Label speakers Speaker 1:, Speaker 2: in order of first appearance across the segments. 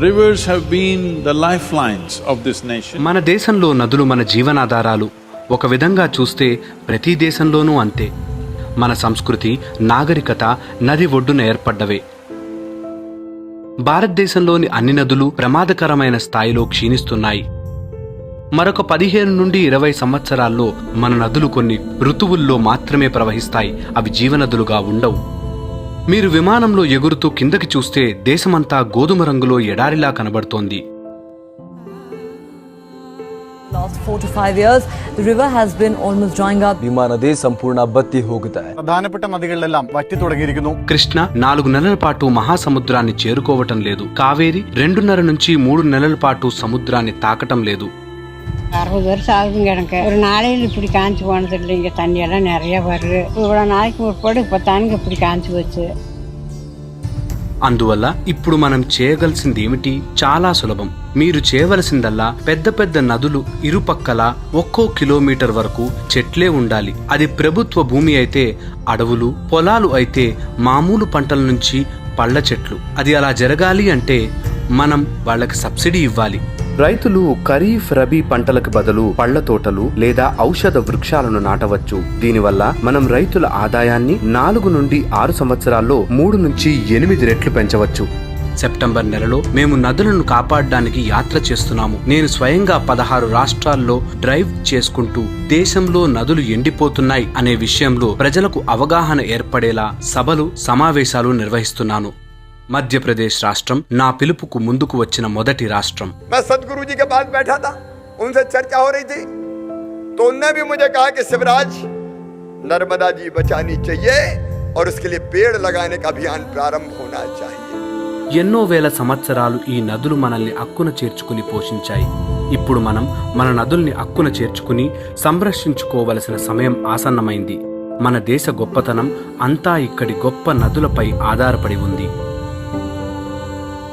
Speaker 1: Rivers have been the lifelines of this nation.
Speaker 2: మన దేశంలో నదులు మన జీవనాధారాలు. ఒక విధంగా చూస్తే ప్రతి దేశంలోనూ అంతే. మన సంస్కృతి, నాగరికత నది ఒడ్డున ఏర్పడ్డవే. భారతదేశంలోని అన్ని నదులు ప్రమాదకరమైన స్థాయిలో క్షీణిస్తున్నాయి. మరొక 15 నుండి 20 సంవత్సరాల్లో మన నదులు కొన్ని ఋతువుల్లో మాత్రమే ప్రవహిస్తాయి. అవి జీవనదులుగా ఉండవు. మీరు విమానంలో ఎగురుతూ కిందకి చూస్తే దేశమంతా గోధుమ రంగులో ఎడారిలా కనబడుతోంది.
Speaker 3: Last 4 to 5 years, the river has been almost drying up.
Speaker 4: Bima നദി സമ്പൂർണ്ണ ബത്തി ಹೋಗುತ್ತಾ है.
Speaker 5: പ്രധാനപ്പെട്ട നദികളിലെല്ലാം വറ്റി തുടങ്ങിയിരിക്കുന്നു.
Speaker 2: కృష్ణ 4 నెలల పాటు మహాసముద్రాన్ని చేరుకోవటం లేదు. కావేరి 2.5 నుంచి 3 నెలల పాటు సముద్రాన్ని తాకటం లేదు.
Speaker 6: 60 வருஷம் ஆகுதுங்க எனக்கு. ஒரு நாளையில் இப்படி காஞ்சி போனது இல்லைங்க. தண்ணி எல்லாம் நிறைய வருது. இவ்வளோ நாளைக்கு முற்பாடு இப்போ தானுங்க இப்படி కాంచి వచ్చు.
Speaker 2: అందువల్ల ఇప్పుడు మనం చేయగలిసింది ఏమిటి? చాలా సులభం. మీరు చేయవలసిందల్లా పెద్ద పెద్ద నదులు ఇరుపక్కల ఒక్కో కిలోమీటర్ వరకు చెట్లే ఉండాలి. అది ప్రభుత్వ భూమి అయితే అడవులు, పొలాలు అయితే మామూలు పంటల నుంచి పళ్ళ చెట్లు. అది అలా జరగాలి అంటే మనం వాళ్ళకి సబ్సిడీ ఇవ్వాలి. రైతులు ఖరీఫ్, రబీ పంటలకు బదులు పళ్ల తోటలు లేదా ఔషధ వృక్షాలను నాటవచ్చు. దీనివల్ల మనం రైతుల ఆదాయాన్ని 4 నుండి 6 సంవత్సరాల్లో 3 నుంచి 8 రెట్లు పెంచవచ్చు. సెప్టెంబర్ నెలలో మేము నదులను కాపాడడానికి యాత్ర చేస్తున్నాము. నేను స్వయంగా 16 రాష్ట్రాల్లో డ్రైవ్ చేసుకుంటూ దేశంలో నదులు ఎండిపోతున్నాయి అనే విషయంలో ప్రజలకు అవగాహన ఏర్పడేలా సభలు, సమావేశాలు నిర్వహిస్తున్నాను. మధ్యప్రదేశ్ రాష్ట్రం నా పిలుపుకు ముందుకు వచ్చిన మొదటి రాష్ట్రం.
Speaker 7: मैं सतगुरु जी के पास बैठा था, उनसे चर्चा हो रही थी, तो उनने भी मुझे कहा कि शिवराज, नर्मदा जी बचानी चाहिए और उसके लिए पेड़ लगाने का अभियान प्रारंभ होना चाहिए.
Speaker 2: ఎన్నో వేల సంవత్సరాలు ఈ నదులు మనల్ని అక్కున చేర్చుకుని పోషించాయి. ఇప్పుడు మనం మన నదుల్ని అక్కున చేర్చుకుని సంరక్షించుకోవలసిన సమయం ఆసన్నమైంది. మన దేశ గొప్పతనం అంతా ఇక్కడి గొప్ప నదులపై ఆధారపడి ఉంది.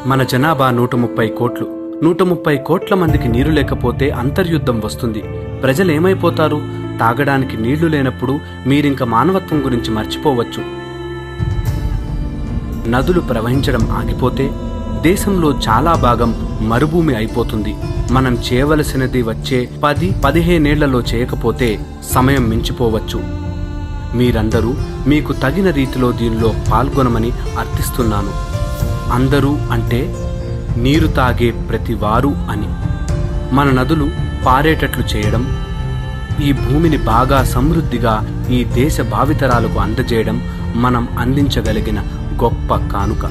Speaker 2: మన జనాభా 130 కోట్లు. 130 కోట్ల మందికి నీరు లేకపోతే అంతర్యుద్ధం వస్తుంది. ప్రజలేమైపోతారు? తాగడానికి నీళ్లు లేనప్పుడు మీరింక మానవత్వం గురించి మర్చిపోవచ్చు. నదులు ప్రవహించడం ఆగిపోతే దేశంలో చాలా భాగం మరుభూమి అయిపోతుంది. మనం చేయవలసినది వచ్చే 10-15 ఏళ్లలో చేయకపోతే సమయం మించిపోవచ్చు. మీరందరూ మీకు తగిన రీతిలో దీనిలో పాల్గొనమని అర్థిస్తున్నాను. అందరూ అంటే నీరు తాగే ప్రతి వారు అని. మన నదులు పారేటట్లు చేయడం, ఈ భూమిని బాగా సమృద్ధిగా ఈ దేశ భావితరాలకు అందజేయడం మనం అందించగలిగిన గొప్ప కానుక.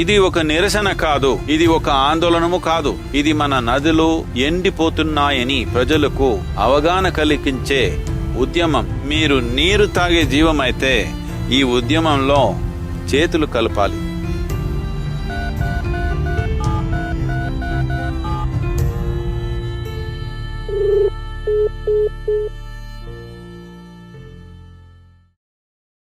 Speaker 1: ఇది ఒక నిరసన కాదు, ఇది ఒక ఆందోళనము కాదు. ఇది మన నదులు ఎండిపోతున్నాయని ప్రజలకు అవగాహన కలిగించే ఉద్యమం. మీరు నీరు తాగే జీవమైతే ఈ ఉద్యమంలో చేతులు కలపాలి.